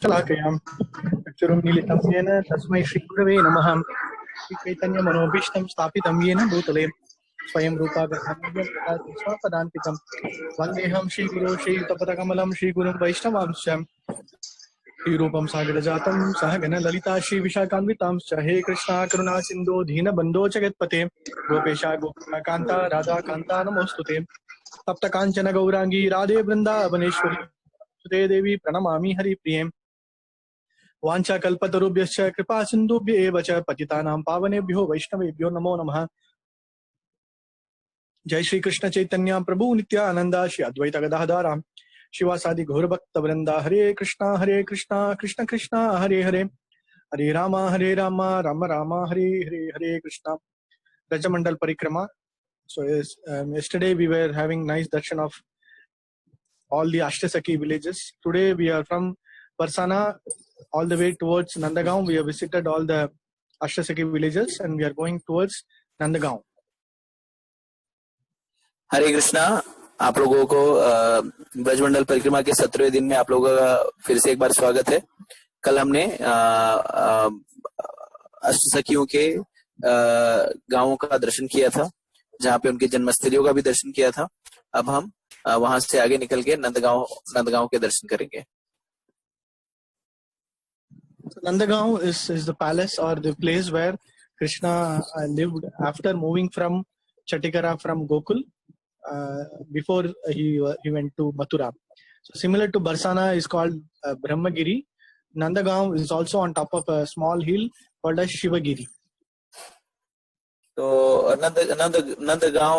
शलाकयां चक्षुरुन्मीलितं येन तस्मै श्रीगुरवे नमः। श्रीचैतन्यमनोभीष्टं स्थापितं येन भूतले स्वयं रूपा गजाननं ददाति स्वपदान्तिकं। वन्देऽहं श्रीगुरो श्रीयुतपदकमलं श्रीगुरुं वैष्णवांश्च श्रीरूपं सागरजातं सहगण ललिता श्रीविशाखान्वितांश्च। हे कृष्णा करुणा सिन्धो दीनबन्धो जगत्पते गोपेशा गोपिकान्ता राधाकान्ता नमोऽस्तुते। तप्त काञ्चन गौरांगी राधे वृन्दावनेश्वरी सुते देवी प्रणमामि हरिप्रिये। वाञ्छाकल्पतरुभ्यश्च कृपा सिन्धुभ्य एव च पतितानां पावनेभ्यो वैष्णवेभ्यो नमो नमः। जय श्री कृष्ण चैतन्य प्रभु नित्यानंदा श्री अद्वैत गदाधर शिवासादि घोर भक्त वृंदा। हरे कृष्णा कृष्ण कृष्णा हरे हरे, हरे राम राम राम हरे हरे, हरे Krishna. Rajamandal Parikrama. So yesterday we were having nice darshan of all the Ashtasakhi villages. Today we are from Barsana all the way towards Nandagaon. We have visited all the Ashtasakhi villages and we are going towards Nandagaon. हरे कृष्णा। आप लोगों को ब्रजमंडल परिक्रमा के 17वें दिन में आप लोगों का फिर से एक बार स्वागत है। कल हमने अष्टसखियों के गांवों का दर्शन किया था, जहां पे उनके जन्मस्थलियों का भी दर्शन किया था। अब हम वहां से आगे निकल के नंदगांव के दर्शन करेंगे। So Nandagaon is the palace or the place where Krishna lived after moving from Chatikara from Gokul. Before he went to Mathura. So similar to Barsana is called Brahmagiri. Nandagaon is also on top of a small hill called as Shivagiri. तो नंदगांव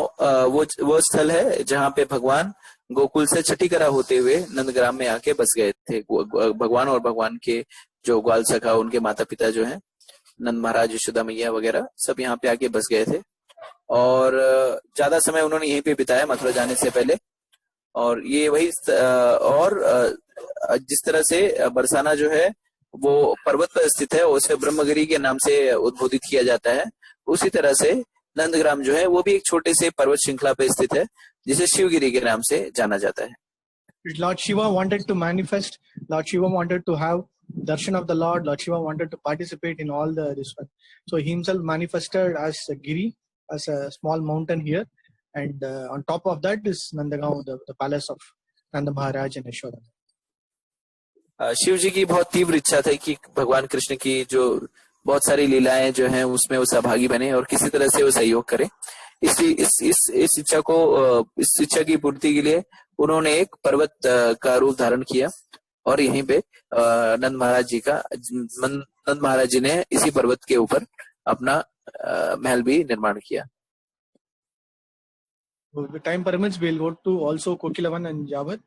वो स्थल है जहाँ पे भगवान गोकुल से छठीकरा होते हुए नंदग्राम में आके बस गए थे। भगवान और भगवान के जो ग्वाल सखा, उनके माता पिता जो हैं, नंद महाराज, यशोदा मैया वगैरह, सब यहाँ पे आके बस गए थे और ज्यादा समय उन्होंने यहीं पे बिताया मथुरा जाने से पहले। और ये वही और जिस तरह से बरसाना जो है वो पर्वत पर स्थित है, उसे ब्रह्मगिरी के नाम से उद्बोधित किया जाता है। उसी तरह से नंदग्राम जो है वो भी एक छोटे से पर्वत श्रृंखला पर स्थित है, जिसे शिवगिरी के नाम से जाना जाता है। Lord Shiva wanted to manifest. Lord Shiva wanted to have darshan of the Lord. Lord Shiva wanted to participate in all this one. So he himself manifested as a giri, as a small mountain here, and on top of that is Nandagaon, the palace of Nanda Maharaj and Yashoda. Shiv जी की बहुत तीव्र इच्छा थी कि भगवान कृष्ण की जो बहुत सारी लीलाएं जो हैं उसमें वो सहभागी बने और किसी तरह से वो सहयोग करे। इस इच्छा की पूर्ति के लिए उन्होंने एक पर्वत का रूप धारण किया और यहीं पे नंद महाराज जी ने इसी पर्वत के ऊपर अपना महल भी निर्माण किया। If the time permits, we'll go to also Kokilavan and Javad,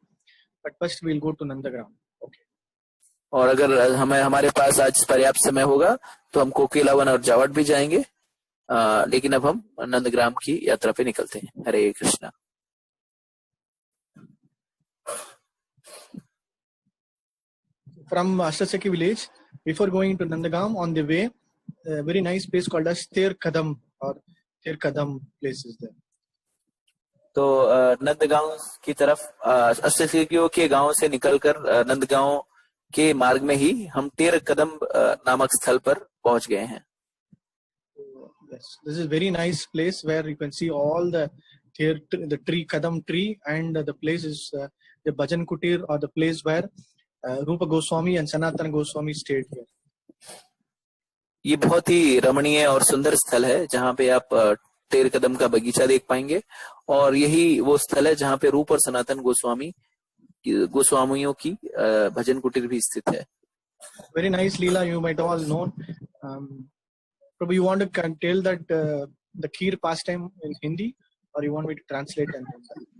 but first we'll go to Nandagaon. Okay. और अगर हमारे पास आज पर्याप्त समय होगा तो हम कोकिलावन और जावट भी जाएंगे, लेकिन अब हम नंदग्राम की यात्रा पे निकलते हैं। हरे Krishna. From Ashtasakhi village, before going to Nandagaon, on the way, a very nice place called as Ter Kadam or Ter Kadam place is there. तो नंदगांव की तरफ अष्टसखियों के गांव से निकलकर नंदगांव के मार्ग में ही हम तेर कदम नामक स्थल पर पहुंच गए हैं। Yes, this is very nice place where you can see all the tree, Kadam tree, and the place is the Bhajan Kutir, or the place where Rupa Goswami and Sanatana Goswami stayed here. ये बहुत ही रमणीय और सुंदर स्थल है जहाँ पे आप तेर कदम का बगीचा देख पाएंगे और यही वो स्थल है जहाँ पे रूप और सनातन गोस्वामियों की भजन कुटीर भी स्थित है। Very nice Leela, you might all know. Probably you want to tell that the Kheer pastime in Hindi, or you want me to translate?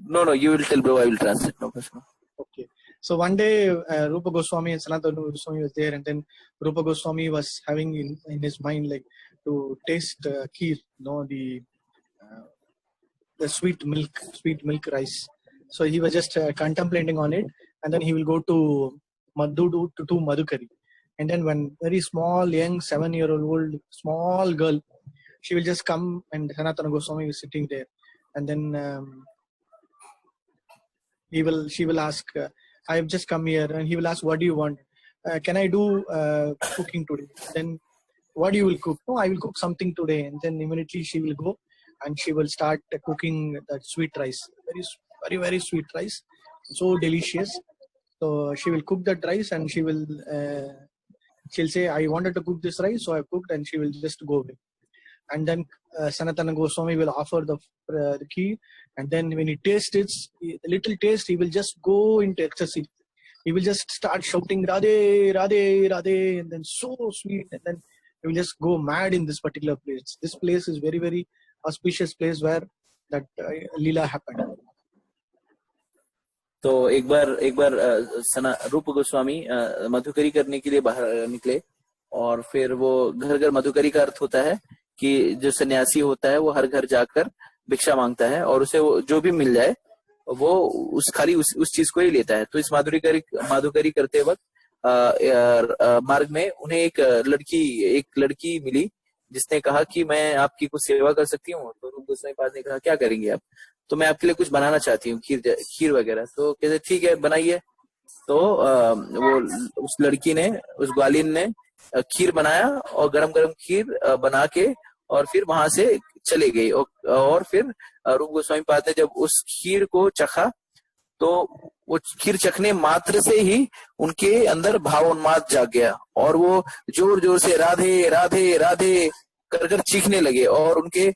No, you will tell, bro. I will translate. No question. Okay. So one day Rupa Goswami and Sanatana Goswami was there, and then Rupa Goswami was having in his mind like to taste Kheer, the sweet milk rice. So he was just contemplating on it, and then he will go to Madhukari. And then one very small, young 7-year-old small girl, she will just come, and Sanatana Goswami is sitting there, and then she will ask, I have just come here, and he will ask, what do you want? can I do cooking today? Then what you will cook? No, I will cook something today. And then immediately she will go and she will start cooking that sweet rice. Very sweet rice. So delicious. So she will cook that rice and she'll say, I wanted to cook this rice, so I cooked, and she will just go away. And then Sanatana Goswami will offer the key, and then when he tastes it, the little taste, he will just go into ecstasy. He will just start shouting Radhe, Radhe, Radhe, and then so sweet, and then he will just go mad in this particular place. This place is very auspicious place where that Leela happened. तो एक बार रूप गोस्वामी मधुकरी करने के लिए बाहर निकले, और फिर वो घर घर, मधुकरी का अर्थ होता है कि जो सन्यासी होता है वो हर घर जाकर भिक्षा मांगता है और उसे जो भी मिल जाए वो खाली उस चीज को ही लेता है। तो इस माधुकरी करते वक्त मार्ग में उन्हें एक लड़की मिली जिसने कहा कि मैं आपकी कुछ सेवा कर सकती हूँ। तो रूप गोस्वामी पाद ने कहा क्या करेंगे आप? तो मैं आपके लिए कुछ बनाना चाहती हूँ, खीर वगैरह। तो कहते ठीक है बनाइए। तो वो उस लड़की ने, उस ग्वालिन ने खीर बनाया और गरम खीर बना के और फिर वहां से चले गई। और फिर रूप गोस्वामी पाद ने जब उस खीर को चखा तो वो खीर चखने मात्र से ही उनके अंदर भावोन्माद जाग गया और वो जोर से राधे राधे राधे कर चीखने लगे। और उनके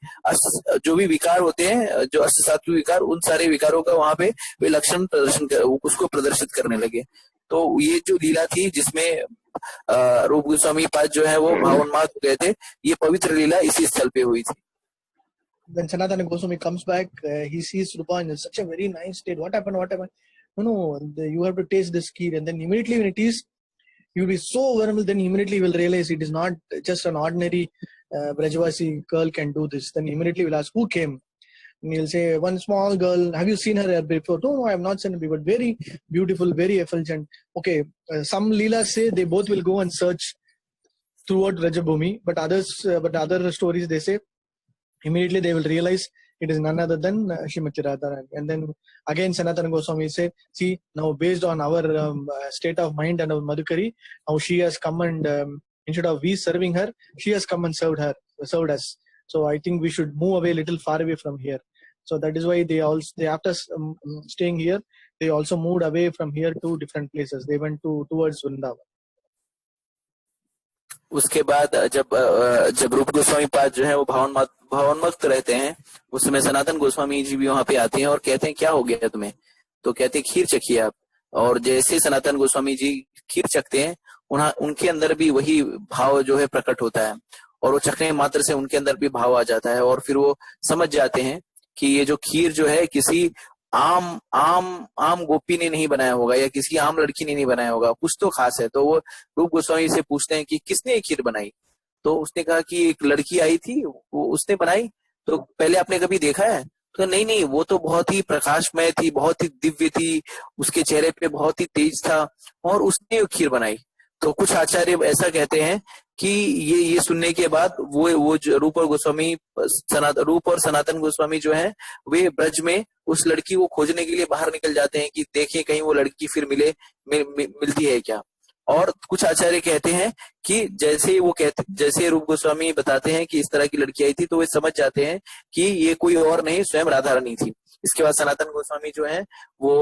जो भी विकार होते हैं, जो अष्ट सात्विक विकार, उन सारे विकारों का वहां पे वे लक्षण उसको प्रदर्शित करने लगे। तो ये जो लीला थी जिसमें रूप गोस्वामी पाद जो है वो भावोन्माद हो गए थे, ये पवित्र लीला इसी स्थल पे हुई थी। When Sanatana Goswami comes back, he sees Rupa in such a very nice state. What happened? No, you have to taste this kheer. And then immediately when it is, you will be so overwhelmed, then immediately you will realize it is not just an ordinary Brajavasi girl can do this. Then immediately will ask, who came? And he'll say, one small girl. Have you seen her before? No, I have not seen her before. Very beautiful, very effulgent. Okay, some Leelas say they both will go and search throughout Rajabhumi, but other stories they say immediately they will realize it is none other than Srimati Radharani. And then again Sanatana Goswami say, see, now based on our state of mind and our Madhukari, now she has come and instead of we serving her, she has come and served us. So I think we should move away a little far away from here. So that is why they after staying here, they also moved away from here to different places. They went towards Vrindavan. उसके बाद जब रूप गोस्वामी पाद जो है वो भावोन्मुक्त रहते हैं, उस समय सनातन गोस्वामी जी भी वहां पे आते हैं और कहते हैं क्या हो गया तुम्हें? तो कहते हैं खीर चखिए आप। और जैसे सनातन गोस्वामी जी खीर चखते हैं, उनके अंदर भी वही भाव जो है प्रकट होता है और वो चखने मात्र से उनके अंदर भी भाव आ जाता है और फिर वो समझ जाते हैं कि ये जो खीर जो है किसी आम गोपी ने नहीं बनाया होगा या किसी आम लड़की ने नहीं बनाया होगा, कुछ तो खास है। तो वो रूप गोस्वामी से पूछते हैं कि किसने ये खीर बनाई? तो उसने कहा कि एक लड़की आई थी, वो उसने बनाई। तो पहले आपने कभी देखा है? तो नहीं, वो तो बहुत ही प्रकाशमय थी, बहुत ही दिव्य थी, उसके चेहरे पे बहुत ही तेज था और उसने खीर बनाई। तो कुछ आचार्य ऐसा कहते हैं कि ये सुनने के बाद वो रूप और सनातन गोस्वामी जो है वे ब्रज में उस लड़की को खोजने के लिए बाहर निकल जाते हैं कि देखें कहीं वो लड़की फिर मिलती है क्या। और कुछ आचार्य कहते हैं कि जैसे रूप गोस्वामी बताते हैं कि इस तरह की लड़की आई थी, तो वे समझ जाते हैं कि ये कोई और नहीं, स्वयं राधा रानी थी। इसके बाद सनातन गोस्वामी जो है वो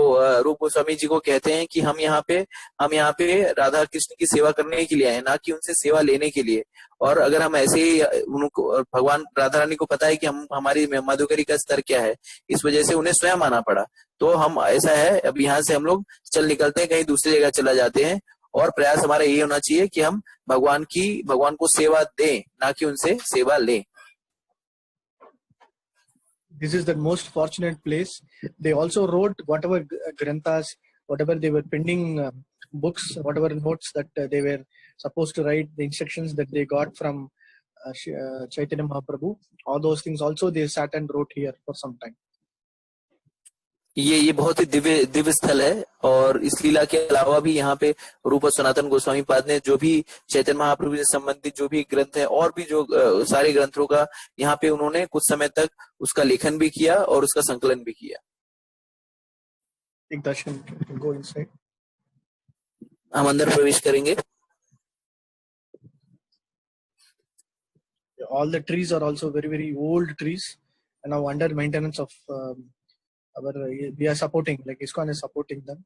रूप गोस्वामी जी को कहते हैं कि हम यहाँ पे राधा कृष्ण की सेवा करने के लिए आए, ना कि उनसे सेवा लेने के लिए। और अगर हम ऐसे ही उनको, भगवान राधा रानी को पता है कि हमारी माधुकरी का स्तर क्या है, इस वजह से उन्हें स्वयं आना पड़ा। तो हम ऐसा है, अब यहाँ से हम लोग चल निकलते हैं, कहीं दूसरी जगह चला जाते हैं और प्रयास हमारा ये होना चाहिए कि हम भगवान को सेवा दें, ना कि उनसे सेवा लें। This is the most fortunate place. They also wrote whatever granthas, whatever they were pending books, whatever notes that they were supposed to write, the instructions that they got from Chaitanya Mahaprabhu, all those things also they sat and wrote here for some time. ये बहुत ही दिव्य स्थल है। और इस लीला के अलावा भी यहाँ पे रूप और सनातन गोस्वामी पाद ने जो भी चैतन्य महाप्रभु से संबंधित जो भी ग्रंथ है और भी जो सारे ग्रंथों का यहाँ पे उन्होंने कुछ समय तक उसका लेखन भी किया और उसका संकलन भी किया। एक दर्शन, go inside. हम अंदर प्रवेश करेंगे। All the trees are also very very old trees and now under maintenance of our we are supporting, like ISKCON is supporting them.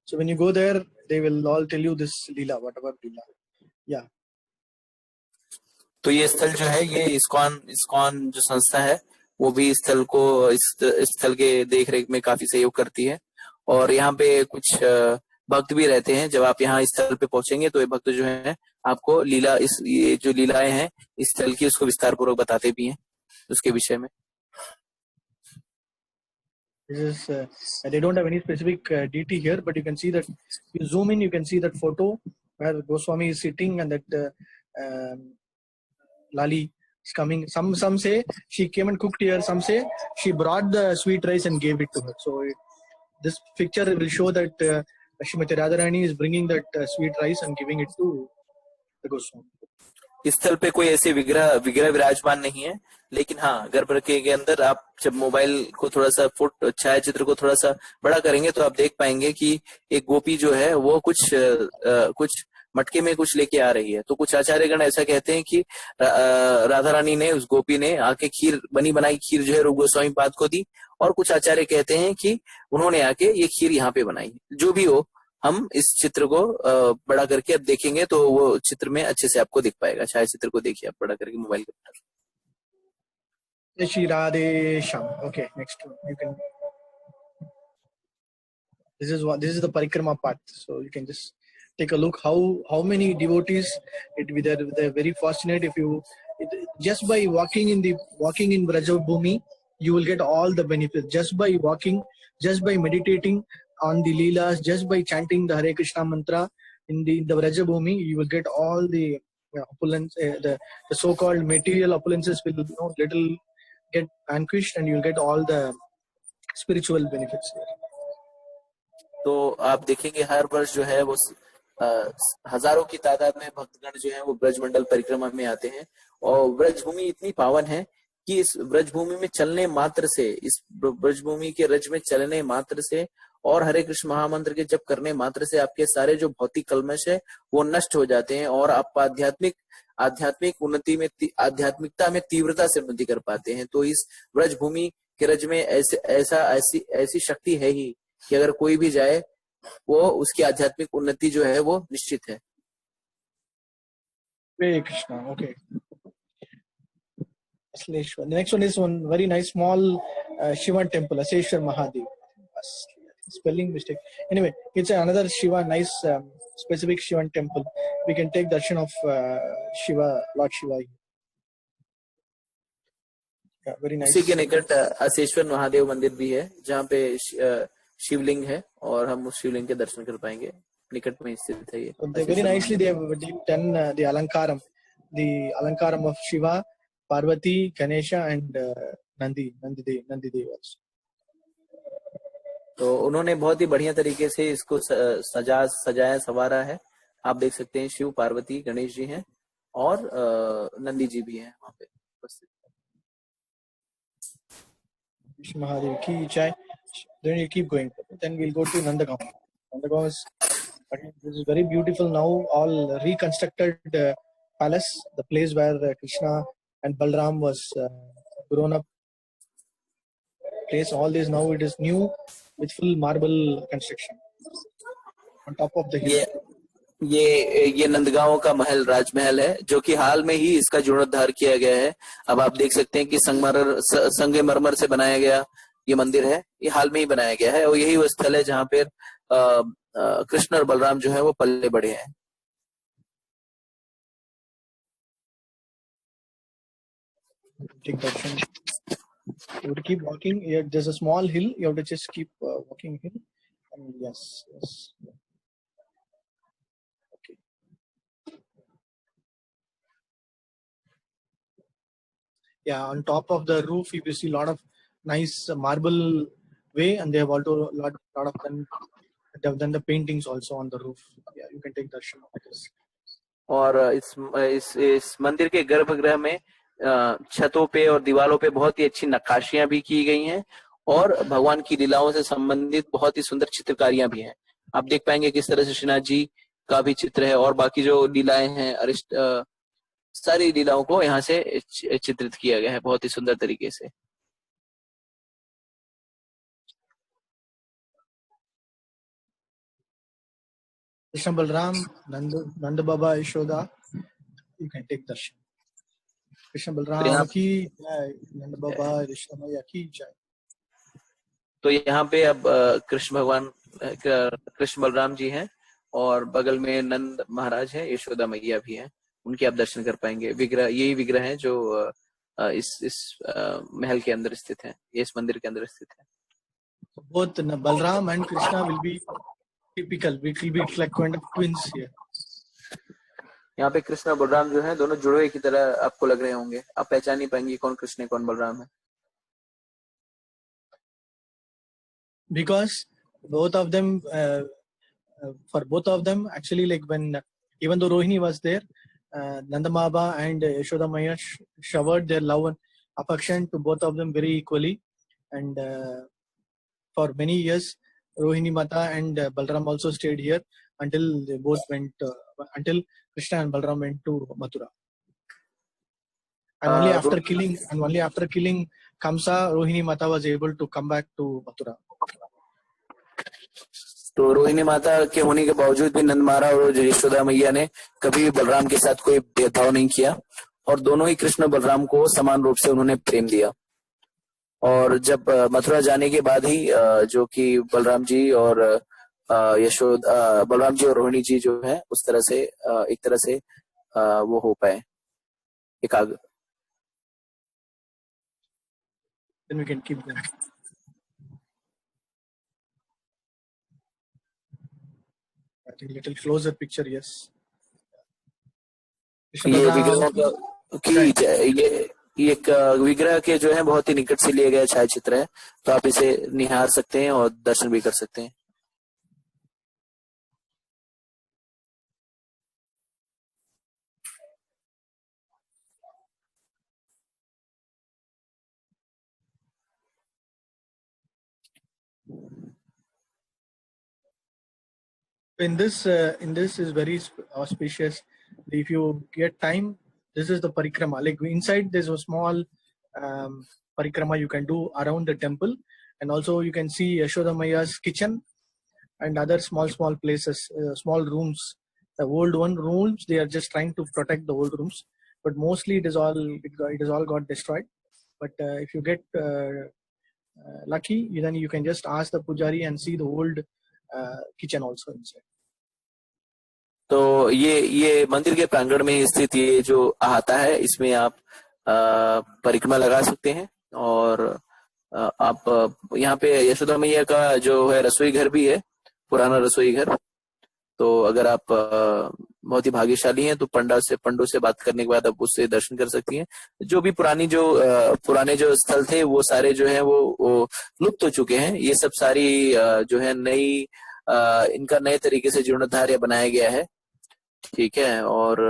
So when you go there, they will all tell you this Leela, whatever Leela. Yeah. तो ये स्थल जो है, ये ISKCON ISKCON जो संस्था है वो भी स्थल को इस स्थल के देख रेख में काफी सहयोग करती है। और यहाँ पे कुछ भक्त भी रहते हैं। जब आप यहाँ इस स्थल पे पहुंचेंगे तो ये भक्त जो है आपको लीला, ये जो लीलाएं हैं इस स्थल की, उसको विस्तार पूर्वक बताते भी हैं उसके विषय में। This is they don't have any specific deity here, but you can see that you zoom in, you can see that photo where Goswami is sitting and that Lali is coming. Some say she came and cooked here. Some say she brought the sweet rice and gave it to her. So this picture will show that Srimati Radharani is bringing that sweet rice and giving it to the Goswami. इस स्थल पे कोई ऐसे विग्रह विराजमान नहीं है, लेकिन हाँ गर्भगृह के अंदर आप जब मोबाइल को थोड़ा सा छायाचित्र को थोड़ा सा बड़ा करेंगे तो आप देख पाएंगे कि एक गोपी जो है वो कुछ मटके में कुछ लेके आ रही है। तो कुछ आचार्यगण ऐसा कहते हैं कि राधा रानी ने, उस गोपी ने आके खीर बनी बनाई खीर जो है रूप गोस्वामी पाद को दी, और कुछ आचार्य कहते हैं कि उन्होंने आके ये खीर यहाँ पे बनाई। जो भी हो, हम इस चित्र को बड़ा करके अब देखेंगे तो वो चित्र में अच्छे से आपको दिख पाएगा। छायाचित्र को देखिए आप बड़ा करके मोबाइल के अंदर। Shri Radhe Sham. Okay, next one. You can. This is the parikrama path. So you can just take a look how many devotees. They're very fortunate if you just by walking in Braja Bhumi, you will get all the benefits. Just by walking, just by meditating on the Leelas, just by chanting the Hare Krishna mantra in the Braja Bhumi, you will get all the opulence, the so-called material opulences will little get vanquished, and you'll get all the spiritual benefits here. तो आप देखेंगे हर वर्ष जो है वो हजारों की तादाद में भक्तगण जो है वो ब्रजमंडल परिक्रमा में आते हैं। और ब्रजभूमि इतनी पावन है कि इस ब्रजभूमि में चलने मात्र से, इस ब्रजभूमि के रज में चलने मात्र से और हरे कृष्ण महामंत्र के जप करने मात्र से आपके सारे जो भौतिक कल्मश है वो नष्ट हो जाते हैं और आप आध्यात्मिक उन्नति में, आध्यात्मिकता में तीव्रता से उन्नति कर पाते हैं। तो इस ब्रजभूमि के रज में ऐसी शक्ति है ही कि अगर कोई भी जाए वो उसकी आध्यात्मिक उन्नति जो है वो निश्चित है। Hare Krishna. Okay. The next one is one very nice small Shiva temple, Aseshwar Mahadev. Spelling mistake. Anyway, it's another Shiva, nice specific Shiva temple. We can take darshan of Shiva, Lord Shiva. Yeah, very nice. इसी के निकट असेश्वर महादेव मंदिर भी है जहाँ पे शिवलिंग है और हम उस शिवलिंग के दर्शन कर पाएंगे। निकट में स्थित है ये। Very nicely they have done the alankaram of Shiva, Parvati, Ganesha and Nandi also. तो उन्होंने बहुत ही बढ़िया तरीके से इसको सजाया संवारा है। आप देख सकते हैं शिव, पार्वती, गणेश जी हैं और नंदी जी भी हैं वहाँ पे उपस्थित। Mahadev ki jai. Then you keep going. Then we'll go to Nandagaon. Nandagaon is very beautiful now, all reconstructed palace, the place where Krishna and Balram was grown up. Place all this now it is new with full marble construction on top of the hill. ये नंदगांव का महल, राजमहल है जो कि हाल में ही इसका जीर्णोद्धार किया गया है। अब आप देख सकते हैं कि संगमरमर से बनाया गया ये मंदिर है, ये हाल में ही बनाया गया है और यही वो स्थल है जहाँ पे कृष्ण और बलराम जो है वो पल्ले बड़े हैं। You have to keep walking. There's a small hill. You have to just keep walking hill. And yes. Okay. Yeah, on top of the roof, you will see a lot of nice marble way, and they have also lot of They've done the paintings also on the roof. Yeah, you can take darshan of this. और इस मंदिर के गर्भगृह में छतों पे और दीवारों पे बहुत ही अच्छी नक्काशियां भी की गई हैं और भगवान की लीलाओं से संबंधित बहुत ही सुंदर चित्रकारियां भी हैं। आप देख पाएंगे किस तरह से श्रीनाथ जी का भी चित्र है और बाकी जो लीलाएं हैं अरिष्ट सारी लीलाओं को यहाँ से चित्रित किया गया है बहुत ही सुंदर तरीके से। Krishna Balram, Nanda Baba, Yashoda, you can take darshan. Krishna Balram की जय, नंद बाबा यशोदा मैया की जय। तो यहाँ पे अब कृष्ण बलराम जी हैं और बगल में नंद महाराज हैं, यशोदा मैया भी हैं, उनके आप दर्शन कर पाएंगे। विग्रह यही विग्रह हैं जो इस महल के अंदर स्थित हैं, इस मंदिर के अंदर स्थित हैं। Both Balram and Krishna will be typical. It will be like kind of twins here. यहाँ पे कृष्ण और बलराम जो हैं दोनों जुड़े की तरह आपको लग रहे होंगे, आप पहचान नहीं पाएंगे कौन कृष्ण है कौन बलराम है। Because both of them, for both of them, actually, like when even though Rohini was there, Nanda Baba and Yashoda Maya showered their love and affection to both of them very equally, and for many years, Rohini Mata and Balram also stayed here until they both went until Krishna and Balram went to Mathura. And only after killing Kamsa, Rohini Mata was able to come back to Mathura. तो रोहिणी माता के होने के बावजूद भी नंद महाराज और यशोदा मैया ने कभी भी बलराम के साथ कोई भेदभाव नहीं किया और दोनों ही कृष्ण बलराम को समान रूप से उन्होंने प्रेम दिया। और जब मथुरा जाने के बाद ही जो कि बलराम जी और बलराम जी और रोहिणी जी जो है उस तरह से एक तरह से वो हो पाए एकाग्र। Then we can keep going. I think little closer picture, yes. ये एक विग्रह के जो है बहुत ही निकट से लिए गए छायाचित्र है, तो आप इसे निहार सकते हैं और दर्शन भी कर सकते हैं। In this is very auspicious. If you get time, this is the parikrama. Like inside, there's a small parikrama you can do around the temple, and also you can see Yashoda Maya's kitchen and other small places, small rooms. The old rooms, they are just trying to protect the old rooms, but mostly it is all got destroyed. But if you get lucky, then you can just ask the pujari and see the old kitchen also inside. तो ये मंदिर के प्रांगण में स्थित ये जो अहाता है, इसमें आप परिक्रमा लगा सकते हैं और आप यहाँ पे यशोदा मैया का जो है रसोई घर भी है, पुराना रसोई घर। तो अगर आप बहुत ही भाग्यशाली हैं तो पंडों से बात करने के बाद आप उससे दर्शन कर सकती हैं। जो भी पुराने जो स्थल थे वो सारे जो है वो लुप्त हो चुके हैं। ये सब सारी जो है नई इनका नए तरीके से जीर्णोद्धार बनाया गया है, ठीक है। और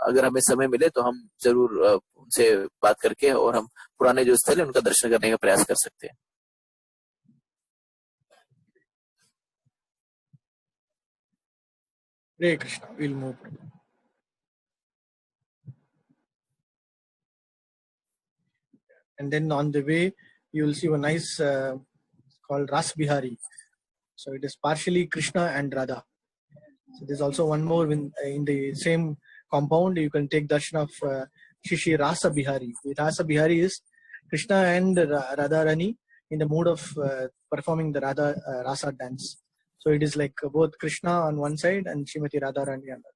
अगर हमें समय मिले तो हम जरूर उनसे बात करके और हम पुराने जो स्थल है उनका दर्शन करने का प्रयास कर सकते हैं। Hare Krishna, we'll move. And then on the way, you will see a nice called Ras Bihari. So it is partially Krishna and Radha. So there's also one more in the same compound. You can take darshan of Shri Rasa Bihari. The Rasa Bihari is Krishna and Radha Rani in the mood of performing the Rasa dance. So it is like both Krishna on one side and Srimati Radha Rani on the other.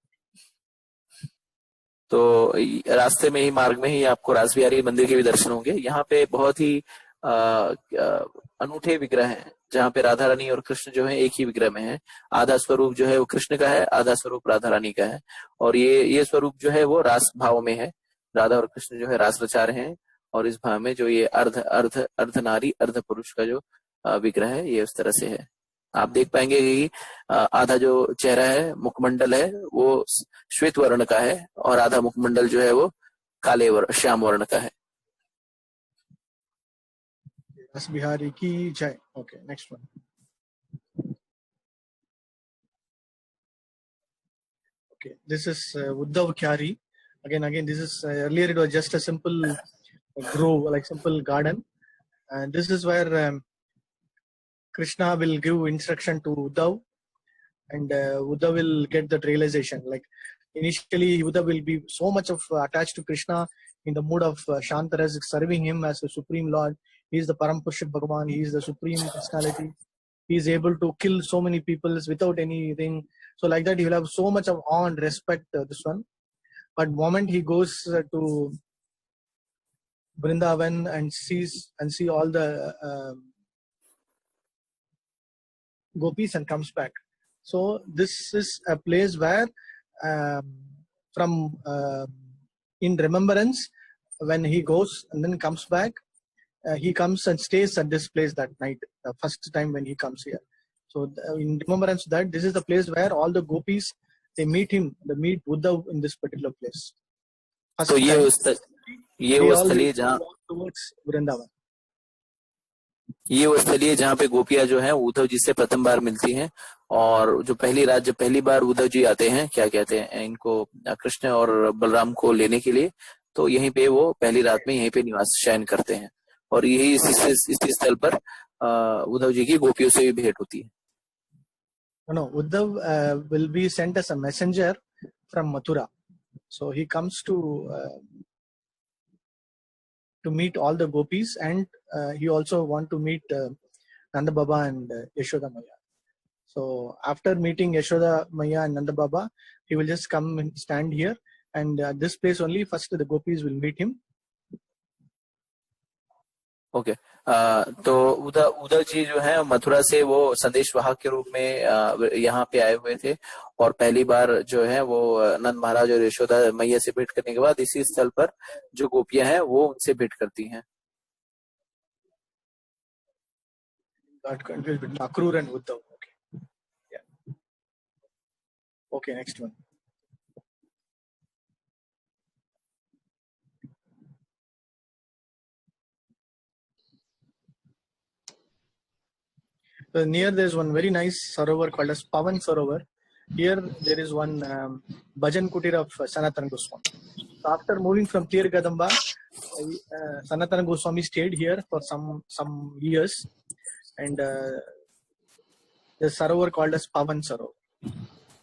तो रास्ते में ही मार्ग में ही आपको रास बिहारी मंदिर के भी दर्शन होंगे। यहाँ पे बहुत ही अनूठे विग्रह हैं, जहाँ पे राधा रानी और कृष्ण जो है एक ही विग्रह में है। आधा स्वरूप जो है वो कृष्ण का है, आधा स्वरूप राधा रानी का है। और ये स्वरूप जो है वो रास भाव में है। राधा और कृष्ण जो है रास रचा रहे हैं और इस भाव में जो ये अर्ध नारी अर्ध पुरुष का जो विग्रह है ये उस तरह से है। आप देख पाएंगे कि आधा जो चेहरा है, मुखमंडल है, वो श्वेत वर्ण का है और आधा मुखमंडल जो है वो काले श्याम वर्ण का है। Ras Bihari ki jai. Okay, next one. Okay, this is Uddhav Kyari. Again, this is earlier it was just a simple grove, like simple garden, and this is where Krishna will give instruction to Uddhav, and Uddhav will get that realization. Like initially, Uddhav will be so much of attached to Krishna in the mood of Shantaras, serving him as the supreme Lord. He is the Parampurusha Bhagavan. He is the supreme personality. He is able to kill so many people without anything. So like that, he will have so much of awe and respect. This one, but moment he goes to Vrindavan and see all the gopis and comes back. So this is a place where from in remembrance, when he goes and then comes back, he comes and stays at this place that night, the first time when he comes here. So in remembrance that this is the place where all the gopis, they meet him, they meet Uddhav in this particular place. First तो time, ये they वो all स्थलीय जहाँ walk towards Vrindavan. ये वो स्थलीय है जहाँ पे गोपियां जो हैं उद्धव जी से प्रथम बार मिलती हैं, और जो पहली रात, जब पहली बार उद्धव जी आते हैं, क्या कहते हैं इनको, कृष्ण और बलराम को लेने के लिए, तो यहीं पे वो पहली रात में यहीं पे निवास शयन करते हैं, और यही इसी स्थल पर उद्धव जी की गोपियों से भी भेंट होती है। No, Uddhav will be sent as a messenger from Mathura. So he comes to meet all the gopis, and he also want to meet Nanda Baba and Yashoda Maya. So after meeting Yashoda Maya and Nanda Baba, he will just come and stand here, and at this place only first the gopis will meet him. Okay तो उद्धव जी जो है मथुरा से वो संदेश वाहक के रूप में यहाँ पे आए हुए थे, और पहली बार जो है वो नंद महाराज और यशोदा मैया से भेंट करने के बाद इसी स्थल पर जो गोपियां हैं वो उनसे भेंट करती हैं। Got confused with Akrur and Uddhav. Okay. Yeah. Okay, next one. So near there is one very nice sarovar called as Pavan Sarovar. Here there is one bhajan kutir of Sanatana Goswami. So after moving from Tir Gadamba, Sanatana Goswami stayed here for some years, and the sarovar called as Pavan Sarovar.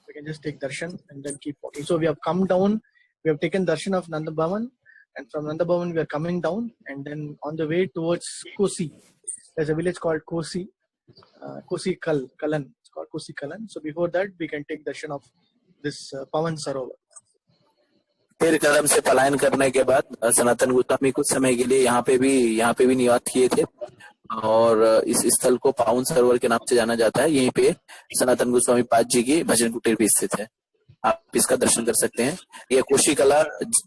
We can just take darshan and then keep walking. So we have come down, we have taken darshan of Nanda Bhavan, and from Nanda Bhavan we are coming down, and then on the way towards Kosi, there's a village called Kosi. Kosi Kalan. It's called Kosi Kalan. So before that, we can take darshan of this Pavan Sarovar. फिर कदम से पलायन करने के बाद सनातन गोस्वामी कुछ समय के लिए यहाँ पे भी निवास किए थे, और इस स्थल को पावन सरोवर के नाम से जाना जाता है। यहीं पे सनातन गोस्वामी पाद जी की भजन कुटीर भी स्थित है, आप इसका दर्शन कर सकते हैं। यह कोशी कला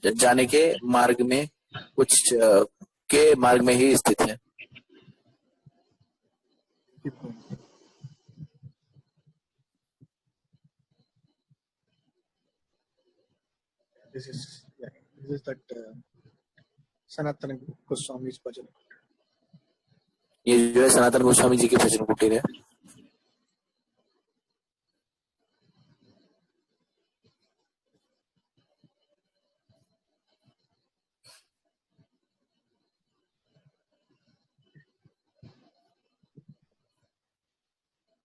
जाने के मार्ग में ही स्थित है। This is that Sanatana Goswami's bhajan. ये जो है सनातन गोस्वामी जी की भजन कुटीर है।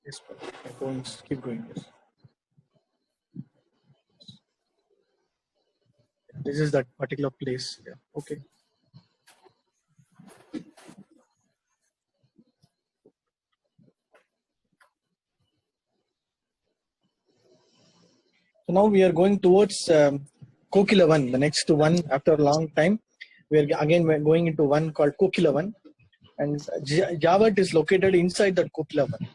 Yes, keep going. Yes. This is that particular place. Yeah. Okay. So now we are going towards Kokilavan, the next one after a long time. We're going into one called Kokilavan, and Javat is located inside that Kokilavan.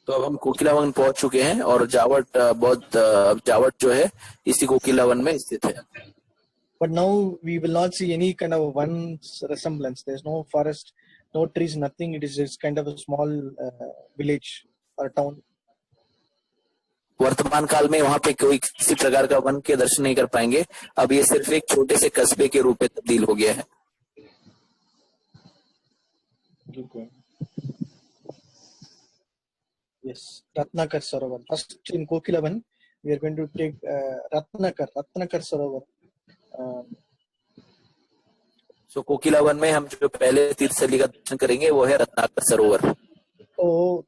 तो अब हम कोकिलावन पहुंच चुके हैं, और जावट जो है इसी कोकिलावन में स्थित है। But now we will not see any kind of one resemblance. There's no forest, no trees, nothing. It is just kind of a small village. or town? वर्तमान काल में वहां पे कोई किसी प्रकार का वन के दर्शन नहीं कर पाएंगे। अब ये सिर्फ एक छोटे से कस्बे के रूप में तब्दील हो गया है। Keep going. Yes, Ratnakar Sarovar. First in Kokilavan, we are going to take Ratnakar Sarovar. So Kokila one में हम जो पहले तीर्थस्थली का दर्शन करेंगे वो है रत्नाकर सरोवर। So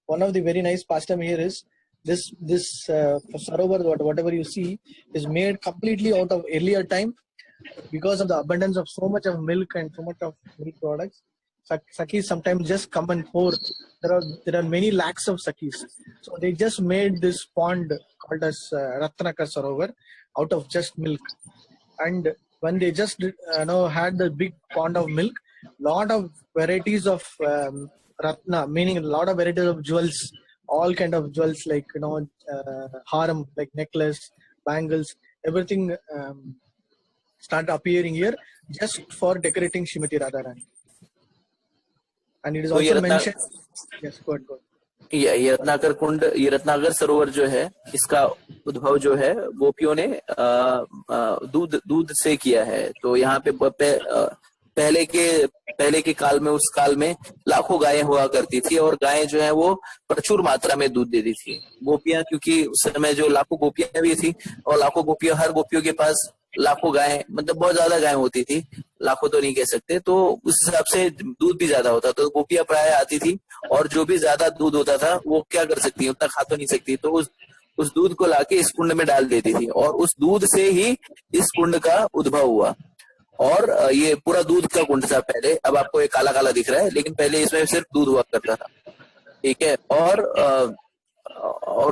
one of the very nice pastime here is this Sarovar, whatever you see, is made completely out of earlier time because of the abundance of so much of milk and so much of milk products. Sakis sometimes just come and pour. There are many lakhs of sakis, so they just made this pond called as Ratnakar Sarovar out of just milk. And when they just had the big pond of milk, lot of varieties of ratna, meaning a lot of varieties of jewels, all kind of jewels like haram, like necklace, bangles, everything start appearing here just for decorating Shrimati Radharani. And it is also mentioned. Yes, go ahead. ये रत्नाकर कुंड, ये रत्नाकर सरोवर जो है, इसका उद्भव जो है गोपियों ने दूध से किया है। तो यहाँ पे पहले के काल में, उस काल में लाखों गायें हुआ करती थी और गायें जो है वो प्रचुर मात्रा में दूध देती थी। गोपियां, क्योंकि उस समय जो लाखों गोपियां भी थी और लाखों गोपियां, हर गोपियों के पास लाखों गायें, मतलब बहुत ज्यादा गायें होती थी, लाखों तो नहीं कह सकते, तो उस हिसाब से दूध भी ज्यादा होता। तो गोपियां प्राय आती थी और जो भी ज्यादा दूध होता था वो क्या कर सकती है, उतना खा तो नहीं सकती, तो उस दूध को लाके इस कुंड में डाल देती थी और उस दूध से ही इस कुंड का उद्भव हुआ। और ये पूरा दूध का कुंड था पहले। अब आपको ये काला काला दिख रहा है, लेकिन पहले इसमें सिर्फ दूध हुआ करता था, ठीक है। और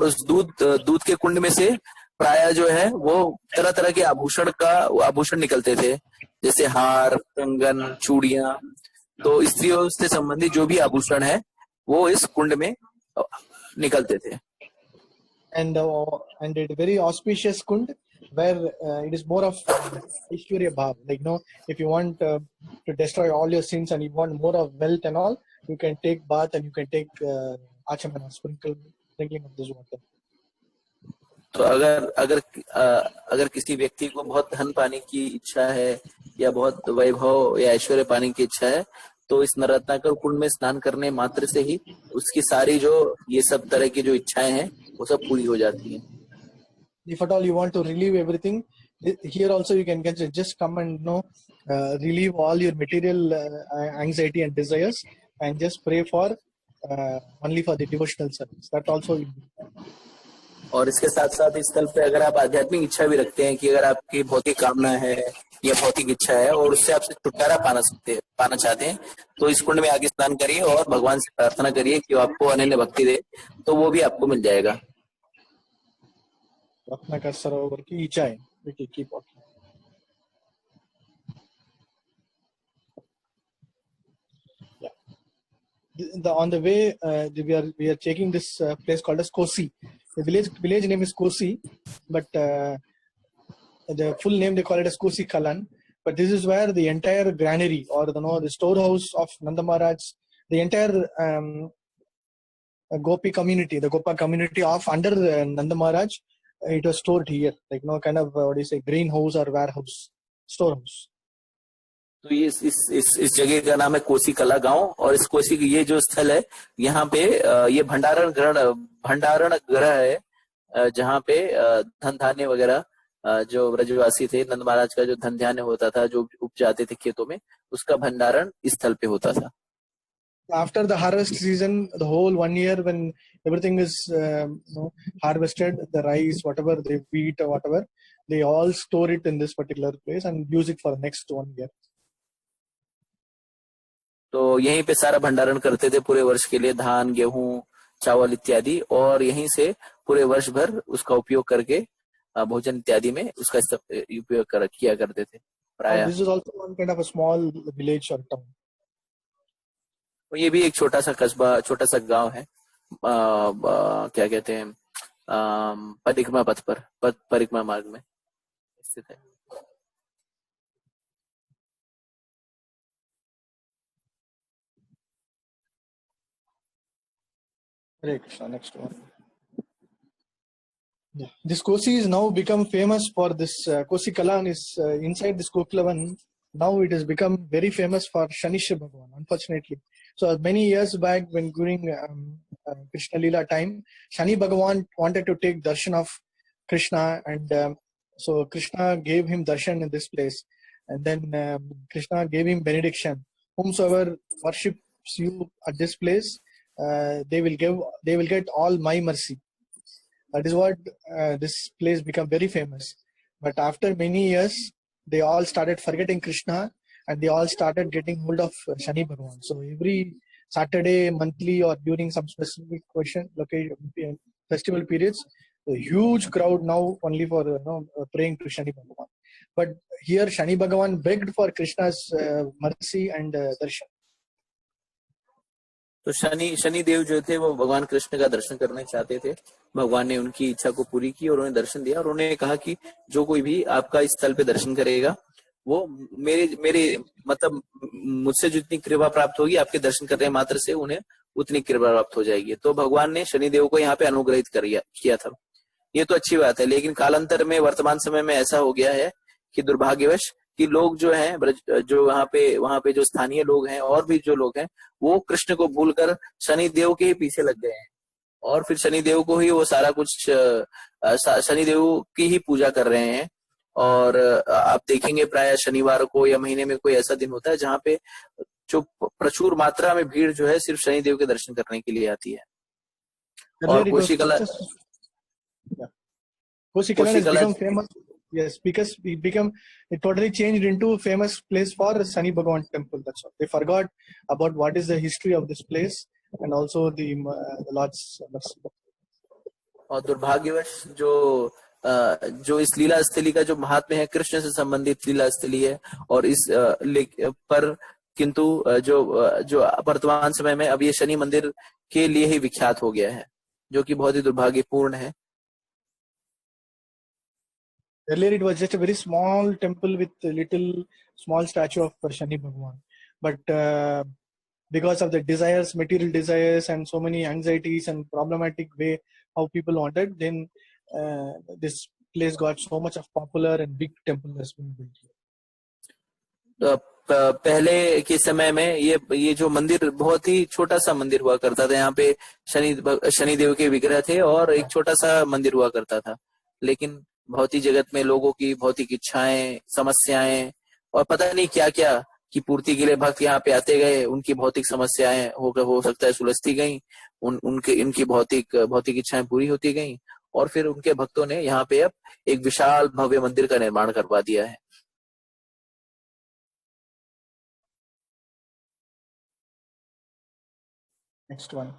उस दूध के कुंड में से प्राय जो है वो तरह तरह के आभूषण निकलते थे, जैसे हार, कंगन, चूड़ियां। तो स्त्रियों से संबंधित जो भी आभूषण है वो इस कुंड में निकलते थे। And it very auspicious kund where it is more of Ishwarya Bhav. Like, if you want to destroy all your sins and you want more of wealth and all, you can take bath and you can take Achamana, sprinkling of this water. तो अगर किसी व्यक्ति को बहुत धन पाने की इच्छा है या बहुत वैभव या ऐश्वर्य पाने की इच्छा है, तो इस रत्नाकर कुंड में स्नान करने मात्र से ही उसकी सारी जो ये सब तरह की जो इच्छाएं हैं वो सब पूरी हो जाती हैं। If at all you want to relieve everything, here also you can just come and relieve all your material anxiety and desires and just pray for only for the devotional service. That also will be. और इसके साथ साथ इस स्थल पे अगर आप आध्यात्मिक इच्छा भी रखते हैं कि अगर आपकी भौतिक कामना है या भौतिक इच्छा है और उससे आपसे छुटकारा पाना चाहते हैं, तो इस कुंड में आगे स्नान करिए और भगवान से प्रार्थना करिए कि वो आपको अनन्य भक्ति दे, तो वो भी आपको मिल जाएगा। रत्नाकर सरोवर की ऊंचाई, देखिए, keep walking. On the way, we are checking this place called as Kosi. The village name is Kosi, but the full name they call it as Kosi Kalan. But this is where the entire granary or the storehouse of Nanda Maharaj, the entire Gopi community, the Gopa community of under Nanda Maharaj, it was stored here, like kind of greenhouse or warehouse, storehouse. तो ये इस जगह का नाम है कोसी कला गांव, और इस कोसी ये जो स्थल है यहाँ पे ये भंडारण ग्रह है, जहाँ पे धन धान्य वगैरह जो ब्रजवासी थे, नंद महाराज का जो धन धान्य होता था, जो उपजाते थे खेतों में, उसका भंडारण इस स्थल पे होता था। After the harvest season, the whole 1 year when everything is harvested, the rice, whatever they wheat or whatever, they all store it in this particular place and use it for the next 1 year. तो यहीं पे सारा भंडारण करते थे पूरे वर्ष के लिए, धान, गेहूं, चावल इत्यादि, और यहीं से पूरे वर्ष भर उसका उपयोग करके भोजन इत्यादि में उसका उपयोग किया करते थे प्राय। This is also one kind of a small village or town. तो ये भी एक छोटा सा कस्बा, छोटा सा गांव है, क्या कहते हैं, परिक्रमा पथ पर, परिक्रमा मार्ग में स्थित है। Hare Krishna. Next one. Yeah. This Kosi is now become famous for this Kosi Kalan is inside this Gokulam. Now it has become very famous for Shanisha Bhagavan, unfortunately. So many years back, when during Krishna Lila time, Shani Bhagavan wanted to take darshan of Krishna, and so Krishna gave him darshan in this place, and then Krishna gave him benediction. Whomsoever worships you at this place, they will get all my mercy. That is what this place became very famous. But after many years, they all started forgetting Krishna, and they all started getting hold of Shani Bhagavan. So every Saturday, monthly, or during some specific location, festival periods, a huge crowd now only for praying to Shani Bhagavan. But here Shani Bhagavan begged for Krishna's mercy and darshan. तो शनि देव जो थे वो भगवान कृष्ण का दर्शन करने चाहते थे। भगवान ने उनकी इच्छा को पूरी की और उन्हें दर्शन दिया, और उन्होंने कहा कि जो कोई भी आपका इस स्थल पे दर्शन करेगा वो मेरे मतलब मुझसे जितनी कृपा प्राप्त होगी आपके दर्शन करने मात्र से उन्हें उतनी कृपा प्राप्त हो जाएगी। तो भगवान ने शनिदेव को यहाँ पे अनुग्रहित किया था। ये तो अच्छी बात है, लेकिन कालांतर में वर्तमान समय में ऐसा हो गया है कि दुर्भाग्यवश कि लोग जो हैं जो वहां पे जो स्थानीय लोग हैं और भी जो लोग हैं वो कृष्ण को भूलकर शनिदेव के ही पीछे लग गए हैं, और फिर शनिदेव को ही वो सारा कुछ शनिदेव की ही पूजा कर रहे हैं। और आप देखेंगे प्राय शनिवार को या महीने में कोई ऐसा दिन होता है जहाँ पे जो प्रचुर मात्रा में भीड़ जो है सिर्फ शनिदेव के दर्शन करने के लिए आती है। और कोशी कला has become famous. Yes, because it totally changed into famous place for Shani Bhagavan temple. That's all. They forgot about what is the history of this place and also the Lord's mercy. और दुर्भाग्यवश जो इस लीला स्थली का जो महात्म्य है कृष्ण से संबंधित लीला स्थली है, और इस पर किंतु जो वर्तमान समय में अब ये शनि मंदिर के लिए ही विख्यात हो गया है, जो कि बहुत ही दुर्भाग्यपूर्ण है। Earlier it was just a very small temple with a small statue of Shani Bhagavan, but because of the desires, material desires, and so many anxieties and problematic way how people wanted, then this place got so much of popular and big temple has been built here. पहले के समय में ये जो मंदिर बहुत ही छोटा सा मंदिर हुआ करता था। यहाँ पे शनिदेव के विग्रह थे और एक छोटा सा मंदिर हुआ करता था, लेकिन भौतिक जगत में लोगों की भौतिक इच्छाएं, समस्याएं और पता नहीं क्या क्या की पूर्ति के लिए भक्त यहाँ पे आते गए। उनकी भौतिक समस्याएं हो सकता है सुलझती गई, इनकी भौतिक इच्छाएं पूरी होती गई, और फिर उनके भक्तों ने यहाँ पे अब एक विशाल भव्य मंदिर का निर्माण करवा दिया है। Next one.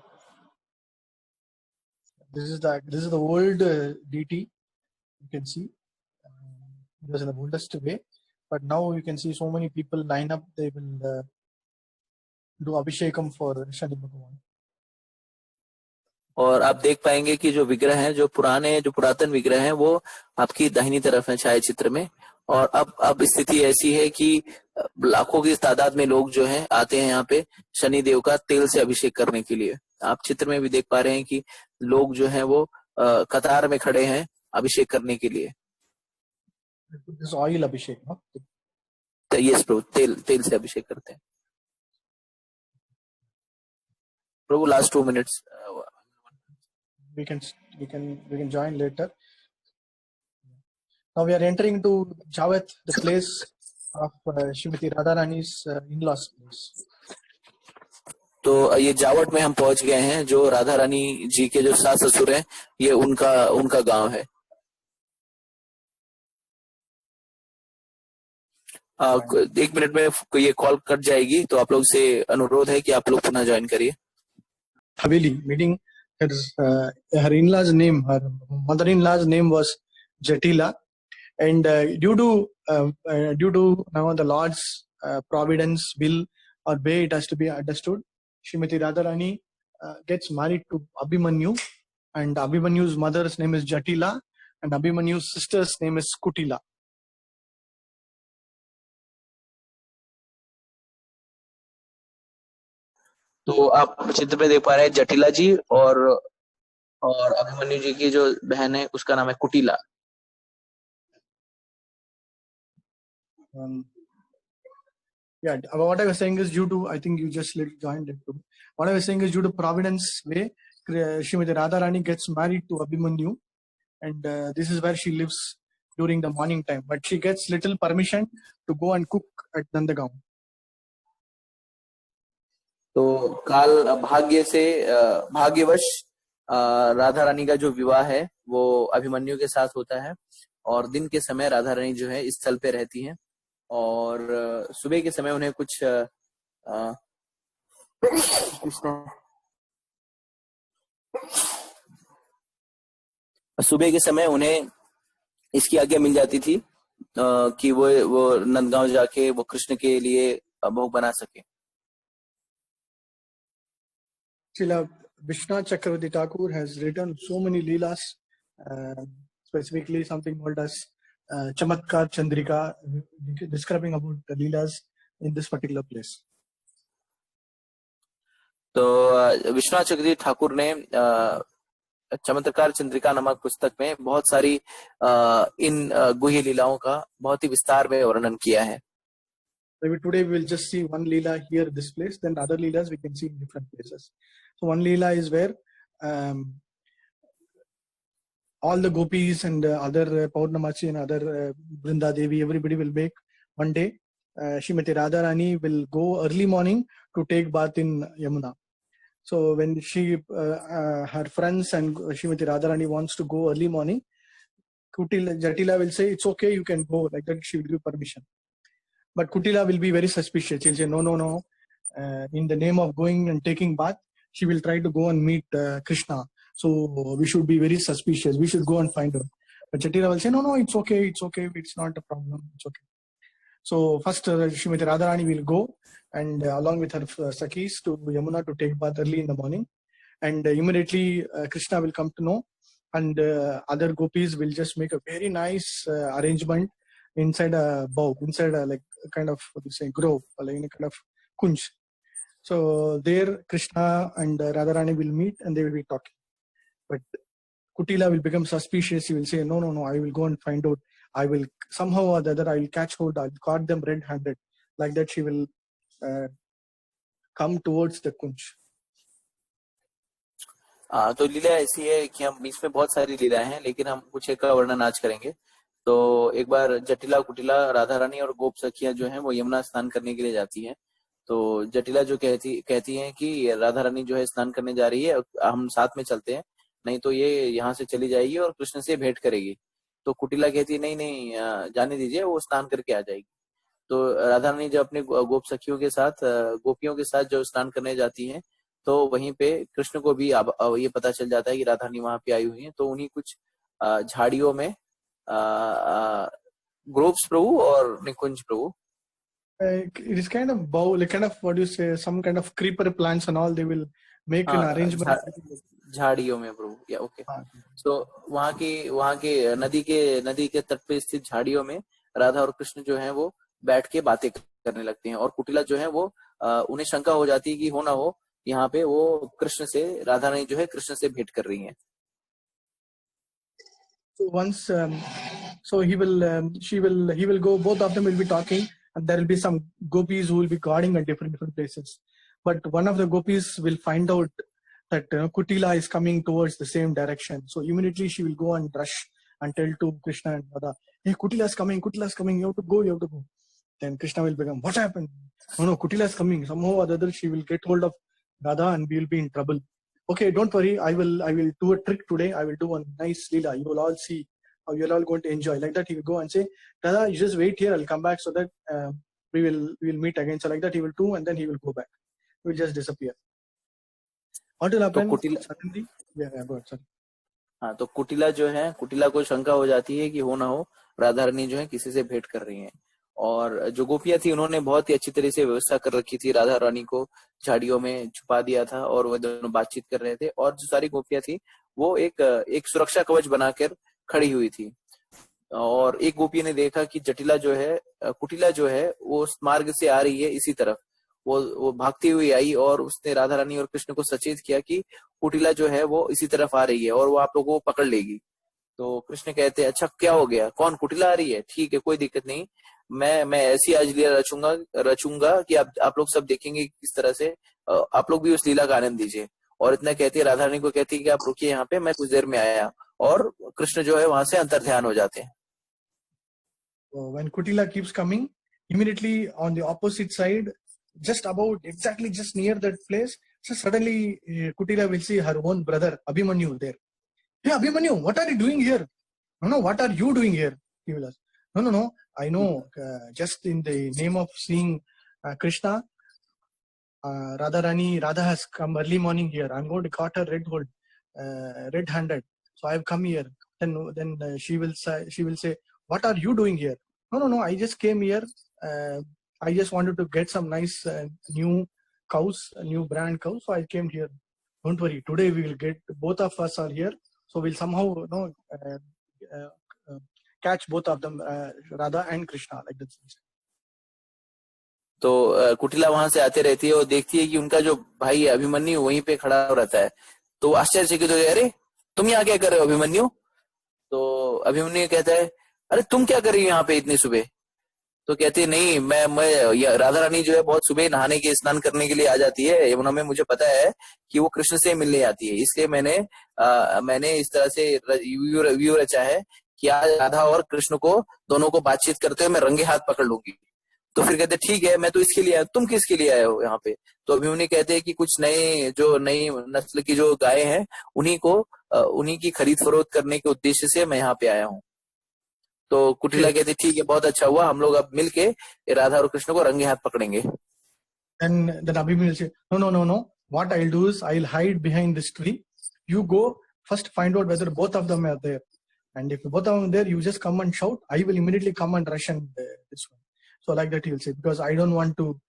This is the old deity. You can see it was in the oldest way, but now you can see so many people line up. They will do abhishekam for Shani Bhagavan. और आप देख पाएंगे कि जो विग्रह हैं, जो पुरातन विग्रह हैं, वो आपकी दाहिनी तरफ है छाया चित्र में। और अब स्थिति ऐसी है कि लाखों की तादाद में लोग जो हैं आते हैं यहाँ पे शनि देव का तेल से अभिषेक करने के लिए। आप चित्र में भी देख पा रहे हैं कि लोग जो हैं वो कतार में खड़े हैं अभिषेक करने के लिए। ऑयल अभिषेक, यस प्रभु, तेल से अभिषेक करते हैं प्रभु। Last 2 minutes we can join later. Now we are entering to Jawat, the place of Srimati Radharani's in-laws place. तो ये जावट में हम पहुंच गए हैं, जो राधा रानी जी के जो सास ससुर हैं, ये उनका गांव है। एक मिनट में ये कॉल कट जाएगी, तो आप लोग से अनुरोध है कि आप लोग पुनः ज्वाइन करिए। हवेली meeting, her in-laws name, her mother-in-law's name was Jatila, and due to now the Lord's providence will or way it has to be understood, Srimati Radharani gets married to Abhimanyu, and Abhimanyu's mother's name is Jatila, and Abhimanyu's sister's name is Kutila. तो आप चित्र में देख पा रहे हैं जटिला जी और अभिमन्यु जी की जो बहन है उसका नाम है कुटिला। Um, yeah, what I was saying is due to, I think you just joined it. What I was saying is due to Providence way, Srimati Radharani gets married to Abhimanyu, and this is where she lives during the morning time. But she gets little permission to go and cook at Nandagaon. तो काल भाग्य से भाग्यवश राधा रानी का जो विवाह है वो अभिमन्यु के साथ होता है और दिन के समय राधा रानी जो है इस स्थल पे रहती हैं और सुबह के समय उन्हें कुछ सुबह के समय उन्हें इसकी आज्ञा मिल जाती थी कि वो नंदगांव जाके वो कृष्ण के लिए भोग बना सके। Srila Vishnu Chakravarti Thakur has written so many leelas, specifically something called as Chamatkar Chandrika, describing about the leelas in this particular place. तो विश्वनाथ चक्रवर्ती ठाकुर ने चमत्कार चंद्रिका नामक पुस्तक में बहुत सारी इन गुह्य लीलाओं का बहुत ही विस्तार में वर्णन किया है। Maybe today we will just see one leela here, this place, then other leelas we can see in different places. So one leela is where all the gopis and other Paurnamachi and other Brinda Devi, everybody will make one day. Srimati Radharani will go early morning to take bath in Yamuna. So when she, her friends and Srimati Radharani wants to go early morning, Jatila will say, it's okay, you can go. Like that, she will give permission. But Kutila will be very suspicious. She'll say, no, no, no. In the name of going and taking bath, she will try to go and meet Krishna. So we should be very suspicious. We should go and find her. But Jatila will say, no, no, it's okay. It's okay. It's not a problem. It's okay. So first, Srimati Radharani will go and along with her Sakhis to Yamuna to take bath early in the morning. And immediately Krishna will come to know. And other gopis will just make a very nice arrangement inside a bow, inside a like kind of what you say grove, like in a kind of kunj. So there Krishna and Radharani will meet and they will be talking. But Kutila will become suspicious. He will say, no, no, no, I will go and find out. I will somehow or the other, I will catch hold. I'll caught them red-handed. Like that she will come towards the kunj. तो लीला ऐसी है कि हम बीच में बहुत सारी लीलाएं हैं लेकिन हम कुछ एक का वर्णन आज करेंगे। तो एक बार जटिला कुटिला राधा रानी और गोप सखियां जो हैं वो यमुना स्नान करने के लिए जाती हैं। तो जटिला जो कहती हैं कि राधा रानी जो है स्नान करने जा रही है, हम साथ में चलते हैं, नहीं तो ये यहाँ से चली जाएगी और कृष्ण से भेंट करेगी। तो कुटिला कहती है नहीं नहीं जाने दीजिए, वो स्नान करके आ जाएगी। तो राधा रानी जब अपने गोप सखियों के साथ गोपियों के साथ जो स्नान करने जाती हैं तो वहीं पे कृष्ण को भी ये पता चल जाता है कि राधा रानी वहां पे आई हुई है। तो उन्हीं कुछ झाड़ियों में ग्रोव्स प्रभु और निकुंज प्रभु, it is kind of bow, like kind of what you say, some kind of creeper plants and all. They will make an arrangement. झाड़ियों में प्रभु या ओके। तो वहां के नदी के तट पे स्थित झाड़ियों में राधा और कृष्ण जो है वो बैठ के बातें करने लगते हैं और कुटिला जो है वो उन्हें शंका हो जाती है कि हो ना हो यहाँ पे वो कृष्ण से राधा रानी जो है कृष्ण से भेंट कर रही हैं। So once, so he will go. Both of them will be talking, and there will be some gopis who will be guarding at different places. But one of the gopis will find out that Kutila is coming towards the same direction. So immediately she will go and rush and tell to Krishna and Radha, "Hey, Kutila is coming! Kutila is coming! You have to go! You have to go!" Then Krishna will become, "What happened? No, Kutila is coming! Somehow or the other, she will get hold of Radha, and we will be in trouble." Okay, don't worry. I will do a trick today. I will do a nice leela. You will all see how you're all going to enjoy. Like that, he will go and say, "Dada, you just wait here. I'll come back so that we will meet again." So like that, he will do, and then he will go back. He will just disappear. What will happen? तो Suddenly, yeah, go ahead. Sorry. हाँ, तो कुटिला को शंका हो जाती है कि हो ना हो राधा रानी जो है किसी से भेंट कर रही हैं। और जो गोपियां थी उन्होंने बहुत ही अच्छी तरह से व्यवस्था कर रखी थी, राधा रानी को झाड़ियों में छुपा दिया था और वो दोनों बातचीत कर रहे थे। और जो सारी गोपियां थी वो एक सुरक्षा कवच बनाकर खड़ी हुई थी। और एक गोपी ने देखा कि कुटिला जो है वो उस मार्ग से आ रही है इसी तरफ, वो भागती हुई आई और उसने राधा रानी और कृष्ण को सचेत किया कि कुटिला जो है वो इसी तरफ आ रही है और वो आप लोगों को पकड़ लेगी। तो कृष्ण कहते हैं अच्छा क्या हो गया, कौन, कुटिला आ रही है, ठीक है कोई दिक्कत नहीं, मैं ऐसी आज लीला रचूंगा कि आप लोग सब देखेंगे किस तरह से आप लोग भी उस लीला का आनंद लीजिए। और इतना कहती है, राधा रानी को कहती है कि आप रुकिए यहाँ पे, मैं कुछ देर में आया। और कृष्ण जो है वहां से अंतर्ध्यान हो जाते हैं। So when Kutila keeps coming, immediately on the opposite side, just about exactly just near that place, so suddenly Kutila will see her own brother Abhimanyu there. Hey Abhimanyu, what are you doing here? No, what are you doing here? He will ask. No. I know. Just in the name of seeing Krishna, Radha has come early morning here. I'm going to cut her red-handed. So I've come here. Then she will say, what are you doing here? No. I just came here. I just wanted to get some nice new cows, new brand cows. So I came here. Don't worry. Today we will get, both of us are here. So we'll somehow catch both of them, Radha and Krishna, like that. तो कुटिला वहां से आते रहती है और देखती है कि उनका जो भाई है अभिमन्यु वहीं पे खड़ा रहता है। तो आश्चर्यचकित हो गया, अरे तुम यहाँ क्या कर रहे हो अभिमन्यु? तो अभिमन्यु कहता है, अरे तुम क्या कर रही हो यहाँ पे इतनी सुबह? तो कहती है, नहीं मैं राधा रानी जो है बहुत सुबह नहाने के स्नान करने के लिए आ जाती है यमुना में, मुझे पता है कि वो कृष्ण से मिलने आती है, इसलिए मैंने इस तरह से व्यू रचा है कि आज राधा और कृष्ण को दोनों को बातचीत करते हुए मैं रंगे हाथ पकड़ लूंगी। तो फिर कहते ठीक है, मैं तो इसके लिए आया, तुम किसके लिए आए हो यहाँ पे? तो अभिमन्यु कहते हैं कि कुछ नई नस्ल की जो गाय हैं उन्हीं की खरीद फरोख्त करने के उद्देश्य से मैं यहाँ पे आया हूँ। तो कुटिला कहते ठीक है, बहुत अच्छा हुआ, हम लोग अब मिलके राधा और कृष्ण को रंगे हाथ पकड़ेंगे। And then Abhimanyu will say, no. What I'll do is I'll hide behind this tree. You go first, find out whether both of them are there. And if both of them are there, you just come and shout. I will immediately come and rush and this one. So like that he'll say, because I don't want to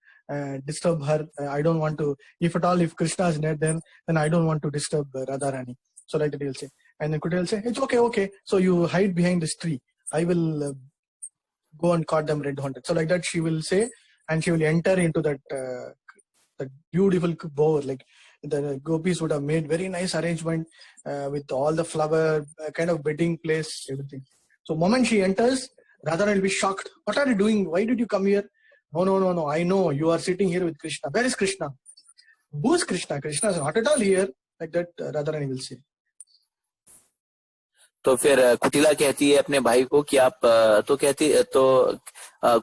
disturb her. I don't want to, if at all, if Krishna is there, then I don't want to disturb Radharani. So like that he'll say. And then Kutila will say, it's okay. So you hide behind this tree. I will go and caught them red-handed. So like that she will say, and she will enter into that beautiful bower. Like the gopis would have made very nice arrangement with all the flower, kind of bedding place, everything. So moment she enters, Radharani will be shocked. What are you doing? Why did you come here? No. I know you are sitting here with Krishna. Where is Krishna? Who is Krishna? Krishna is not at all here. Like that Radharani will say. तो फिर कुटिला कहती है अपने भाई को कि आप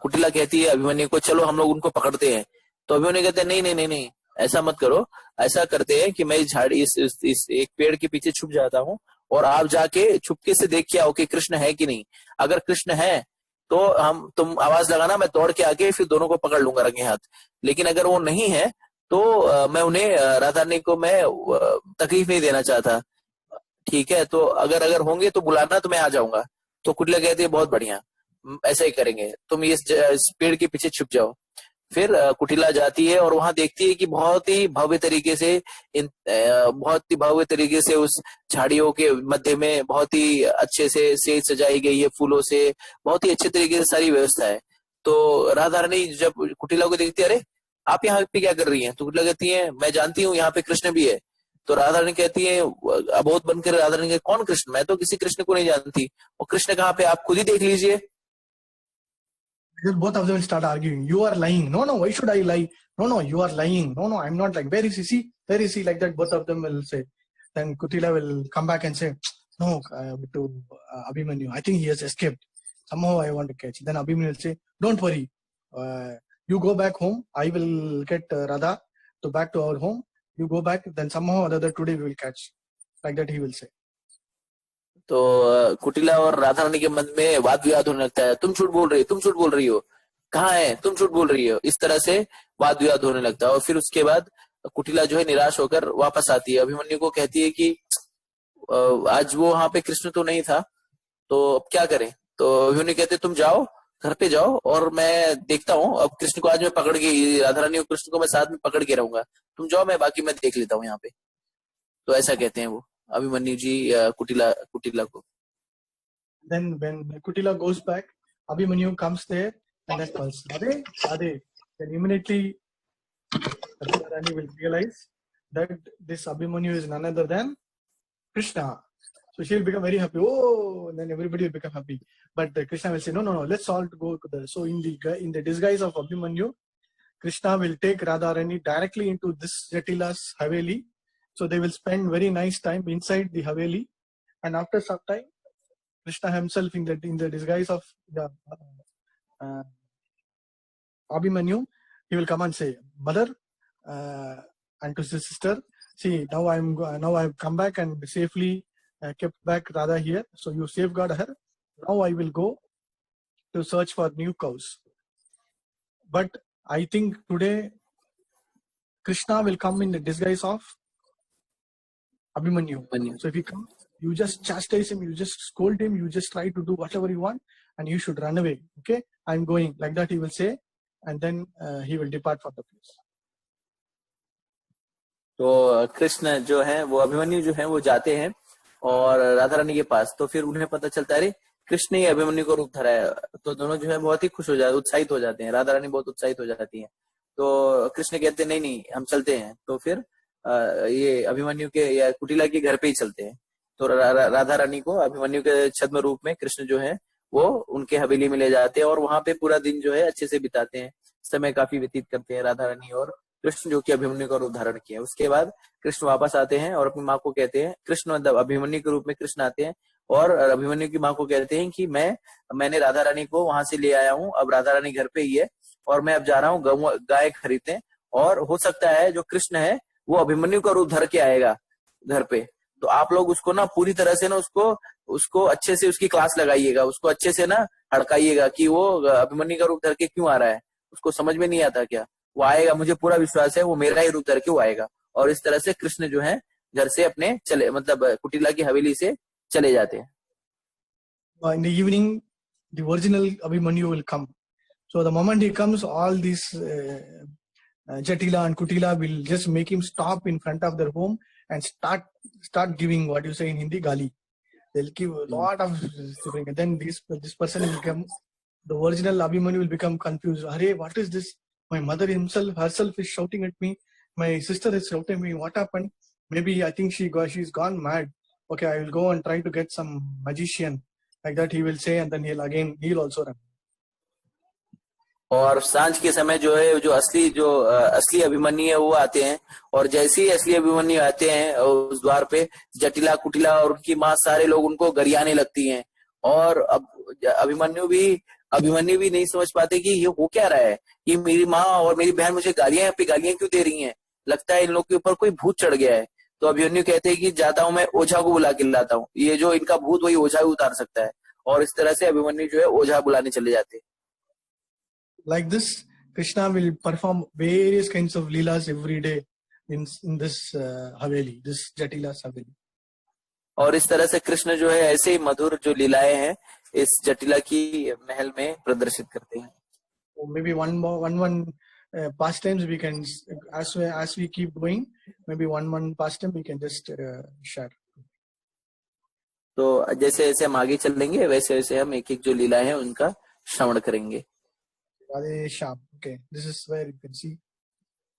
कुटिला कहती है अभिमन्यु को, चलो हम लोग उनको पकड़ते हैं। तो अभिमन्यु कहते हैं नहीं, ऐसा मत करो, ऐसा करते हैं कि मैं इस झाड़ी इस एक पेड़ के पीछे छुप जाता हूँ और आप जाके चुपके से देख के आओ कि कृष्ण है कि नहीं। अगर कृष्ण है तो तुम आवाज लगाना, मैं दौड़ के आके फिर दोनों को पकड़ लूंगा रंगे हाथ। लेकिन अगर वो नहीं है तो मैं उन्हें राधा रानी को मैं तकलीफ नहीं देना चाहता, ठीक है? तो अगर होंगे तो बुलाना, तो मैं आ जाऊंगा। तो कुटिला कहती है बहुत बढ़िया, ऐसा ही करेंगे, तुम इस पेड़ के पीछे छुप जाओ। फिर कुटिला जाती है और वहां देखती है कि बहुत ही भव्य तरीके से उस झाड़ियों के मध्य में बहुत ही अच्छे से सेज सजाई गई है फूलों से, बहुत ही अच्छे तरीके से सारी व्यवस्था है। तो राधा रानी जब कुटिला को देखती है, अरे आप यहाँ पे क्या कर रही हैं? तो कुटिला कहती है, मैं जानती हूँ यहाँ पे कृष्ण भी है। तो राधा रानी कहती है, अबोध बनकर राधा रानी, कौन कृष्ण? मैं तो किसी कृष्ण को नहीं जानती, और कृष्ण कहाँ पे, आप खुद ही देख लीजिए। Both of them will start arguing. You are lying. No. Why should I lie? No. You are lying. No. I'm not lying. Where is he? See, where is he? Like that. Both of them will say. Then Kutila will come back and say, no, to Abhimanyu. I think he has escaped. Somehow I want to catch. Then Abhimanyu will say, don't worry. You go back home. I will get Radha to back to our home. You go back. Then somehow or other today we will catch. Like that he will say. तो कुटिला और राधा रानी के मन में वाद विवाद होने लगता है, तुम झूठ बोल रही हो, कहाँ है, तुम झूठ बोल रही हो, इस तरह से वाद विवाद होने लगता है। और फिर उसके बाद कुटिला जो है निराश होकर वापस आती है, अभिमन्यु को कहती है कि आज वो वहां पे कृष्ण तो नहीं था, तो अब क्या करें? तो अभिमन्यु कहते तुम जाओ, घर पे जाओ, और मैं देखता हूँ, अब कृष्ण को आज मैं पकड़ के, राधा रानी और कृष्ण को मैं साथ में पकड़ के रहूंगा, तुम जाओ, मैं बाकी मैं देख लेता हूँ यहाँ पे। तो ऐसा कहते हैं वो अभिमन्यु जी कुटिला को। Then when Kutila goes back, Abhimanyu comes there and then calls, Radhe. Then immediately Radharani will realize that this Abhimanyu is none other than Krishna. So she'll become very happy. Oh, and then everybody will become happy. But Krishna will say, no, no, no, let's all go to the. So in the disguise of Abhimanyu, Krishna will take Radharani directly into this Jatila's Haveli. So they will spend very nice time inside the Haveli. And after some time, Krishna himself in the disguise of the Abhimanyu, he will come and say, Mother, and to his sister, see, now I've come back and safely kept back Radha here. So you safeguard her. Now I will go to search for new cows. But I think today Krishna will come in the disguise of Abhimanyu. So if he comes, you just chastise him, you just scold him, you just try to do whatever you want, and you should run away. Okay, I'm going. Like that he will say, and then he will depart from the place. तो कृष्ण जो है वो अभिमन्यु जो है वो जाते हैं और राधा रानी के पास, तो फिर उन्हें पता चलता है अरे कृष्ण ही अभिमन्यु को रूप धरा है, तो दोनों जो है बहुत ही खुश हो जाते, उत्साहित हो जाते हैं, राधा रानी बहुत उत्साहित हो जाती है। तो कृष्ण कहते हैं नहीं नहीं हम चलते हैं, तो फिर ये अभिमन्यु के या कुटिला के घर पे ही चलते हैं। तो राधा रानी को अभिमन्यु के छद्म रूप में कृष्ण जो है वो उनके हवेली में ले जाते हैं और वहां पे पूरा दिन जो है अच्छे से बिताते हैं, समय काफी व्यतीत करते हैं राधा रानी और कृष्ण जो कि अभिमन्यु का रूप धारण किया। उसके बाद कृष्ण वापस आते हैं और अपनी माँ को कहते हैं, कृष्ण मतलब अभिमन्यु के रूप में कृष्ण आते हैं और अभिमन्यु की माँ को कहते हैं कि मैंने राधा रानी को वहां से ले आया हूँ, अब राधा रानी घर पे ही है और मैं अब जा रहा हूँ गाय खरीदने, और हो सकता है जो कृष्ण है वो अभिमन्यु का रूप धर के आएगा घर पे, तो आप लोग उसको ना पूरी तरह से ना उसको अच्छे से उसकी क्लास लगाइएगा, उसको अच्छे से ना हड़काइएगा कि वो अभिमन्यु का रूप धर के क्यों आ रहा है, उसको समझ में नहीं आता क्या, वो आएगा, मुझे पूरा विश्वास है वो मेरा ही रूप धर के वो आएगा। और इस तरह से कृष्ण जो है घर से अपने चले मतलब कुटिला की हवेली से चले जाते हैं। In the evening, the original Abhimanyu will come. So the moment he comes, all these Jatila and Kutila will just make him stop in front of their home and start giving what you say in Hindi, gali. They'll give a lot of suffering. And then this person will become, the original Abhimanyu will become confused. Arey, what is this? My mother herself is shouting at me. My sister is shouting at me. What happened? Maybe I think she's gone mad. Okay, I will go and try to get some magician. Like that he will say, and then he'll also run. और सांझ के समय जो है जो असली अभिमन्यु है वो आते हैं, और जैसे ही असली अभिमन्यु आते हैं उस द्वार पे जटिला कुटिला और उनकी माँ सारे लोग उनको गरियाने लगती हैं, और अब अभिमन्यु भी नहीं समझ पाते कि ये हो क्या रहा है, ये मेरी माँ और मेरी बहन मुझे गालियां क्यों दे रही हैं, लगता है इन लोग के ऊपर कोई भूत चढ़ गया है। तो अभिमन्यु कहते हैं कि जाता हूं मैं ओझा को बुला के लाता हूँ, ये जो इनका भूत वही ओझा ही उतार सकता है, और इस तरह से अभिमन्यु जो है ओझा बुलाने चले जाते हैं। Like this, Krishna will perform various kinds of leelas every day in this Haveli, this Jatila's Haveli. और इस तरह से कृष्ण जो है ऐसे ही मधुर जो लीलाएं हैं इस जटिला की महल में प्रदर्शित करते हैं। Maybe one pastimes we can, as we keep going, maybe one pastime we can just share. तो जैसे जैसे हम आगे चलेंगे वैसे वैसे हम एक एक जो लीलाएं हैं उनका श्रवण करेंगे। Radhe Shyam. Okay, this is where you can see.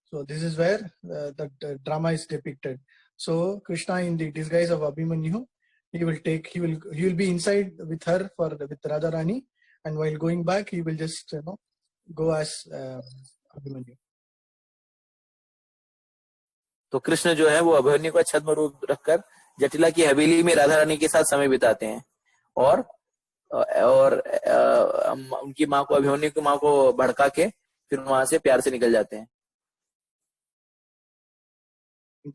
So this is where the drama is depicted. So Krishna in the disguise of Abhimanyu, he will be inside with her with Radharani, and while going back he will just go as Abhimanyu. तो कृष्ण जो है वो अभिमन्यु का छद्म रूप रखकर जटिला की हवेली में राधा रानी के साथ समय बिताते हैं, और उनकी माँ को अभिमन्यु की माँ को भड़का के फिर वहां से प्यार से निकल जाते हैं।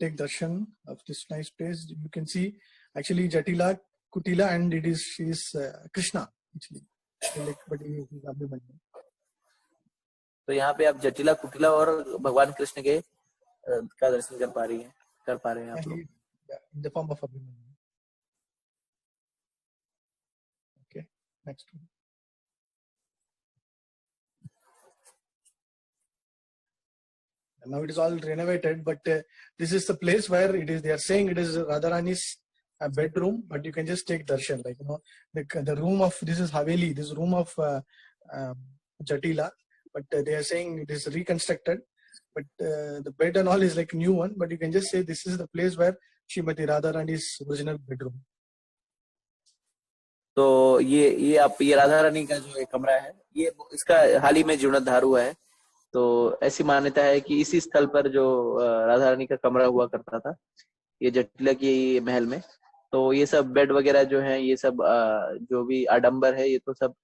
Take darshan of this nice place. You can see actually Jatila, Kutila, and she is Krishna actually. But he is Abhimanyu. तो यहाँ पे आप जटिला कुटिला और भगवान कृष्ण के का दर्शन कर पा रहे हैं आप लोग। In the form of Abhimanyu. Okay, next one. And now it is all renovated, but this is the place where they are saying it is Radharani's bedroom, but you can just take darshan, like the room of, this is Haveli, this room of Jatila, but they are saying it is reconstructed, but the bed and all is like new one, but you can just say this is the place where Srimati Radharani's original bedroom. तो ये राधा रानी का जो कमरा है, ये इसका हाल ही में जीर्णोद्धार हुआ है। तो ऐसी मान्यता है कि इसी स्थल पर जो राधा रानी का कमरा हुआ करता था, ये जटिला की महल में। तो ये सब बेड वगैरह जो है, ये सब जो भी आडंबर है, ये तो सब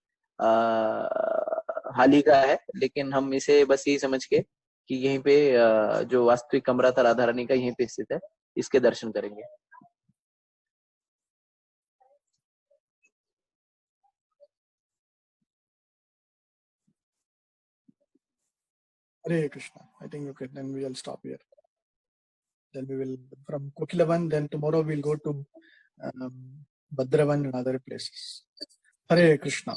हाल ही का है। लेकिन हम इसे बस यही समझ के कि यहीं पे जो वास्तविक कमरा था राधा रानी का, यहीं पे स्थित है, इसके दर्शन करेंगे। Hare Krishna. I think okay, then we will stop here. Then we will from Kokilavan. Then tomorrow we'll go to Bhadravan and other places. Hare Krishna.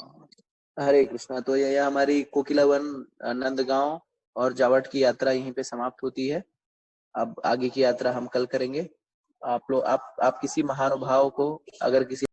हरे कृष्णा। तो यह हमारी कोकिलावन, नंदगांव और जावट की यात्रा यहीं पे समाप्त होती है। अब आगे की यात्रा हम कल करेंगे। आप किसी महानुभाव को अगर किसी